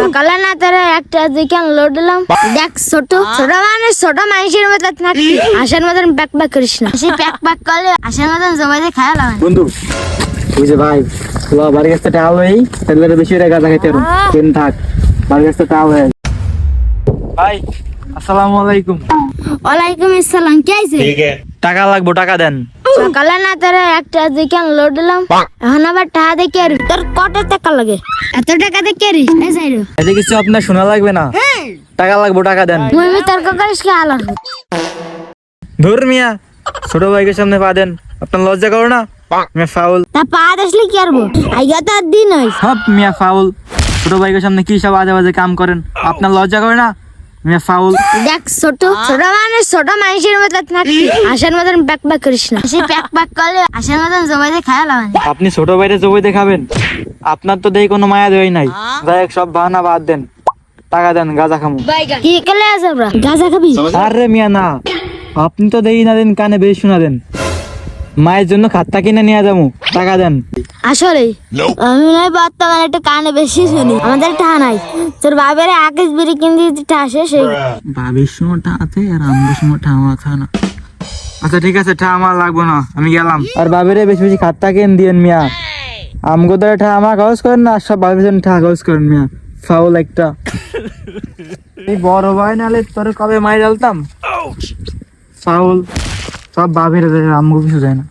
সকালে না তোরা একটা দোকান লোড দিলাম দেখ ছোট ছোট মানে ছোট মানুষের মতো থাকবি আশার মতন প্যাক প্যাক করিস না সে প্যাক প্যাক করলে আশার মতন জবাই দিয়ে খাওয়া লাগে বন্ধু বুঝে ভাই তোরা বাড়ির কাছে টাকা হই তাহলে বেশি টাকা গাঁজা খাইতে পারো ট্রেন থাক বাড়ির কাছে টাকা হই ভাই আসসালামু আলাইকুম। ওয়ালাইকুম আসসালাম কে আইছে টাকা লাগবো টাকা দেন। সকালে না তোরা একটা দোকান লোড দিলাম এখন আবার টাকা দেখে আর তোর কত টাকা লাগে এত টাকা দেখে রে এই যাইরো এতে কিছু আপনার শোনা লাগবে না, টাকা লাগবো টাকা দেন। মুই তর্ক করিস কি আলার ধুর মিয়া ছোট ভাইকে সামনে পা দেন, আপনার লজ্জা করো না? মিয়া ফাউল। তা পা আসলে কি করবো আইগা তো আর দিন হইস হপ মিয়া ফাউল, ছোট ভাইকে সামনে কি সব আজে বাজে কাম করেন, আপনার লজ্জা করে না? মিয়া ফাউল। দেখ ছোট ছোট মানে ছোট মানুষের মতো থাকবি আশার মতন প্যাক প্যাক করিস না সে প্যাক প্যাক করলে আশার মতন জবাই দিয়ে খাওয়া লাগে আপনি ছোট ভাইরে জবই দেখাবেন? আপনার তো দেখি কোনো মায়া দেওয়াই নাই। যাই হোক, সব বাহানা বাদ দেন, টাকা দেন, গাঁজা খামু। কি করলে আছে আমরা গাঁজা খাবি আরে মিয়া না, আপনি তো দেখি না দেন, কানে বেশি শোনা দেন। মায়ের জন্য খাত্তা কিনে নিয়ে যাবো, টাকা দেন। আসলে আমি নয় বর্তমানে একটু কানে বেশি শুনি আমাদের টাকা নাই তোর বাবার আকাশ বিড়ি কিনতে দিতে আসে সেই বাবির সময়টা আছে আর আমাদের সময়টা আমার আছে না। আচ্ছা ঠিক আছে, ঠা আমার লাগবো না, আমি গেলাম। আর বাবিরে বেশি বেশি খাত্তা কিন দিয়েন মিয়া, আমগো দ্বারা ঠা আমার কাগজ করেন না, আর সব বাবির জন্য ঠা কাগজ করেন মিয়া। ফাউল একটা। এই বড় ভাই নালে তোরে কবে মাই ডালতাম। ফাউল, সব বাবির আমগো কিছু যায় না।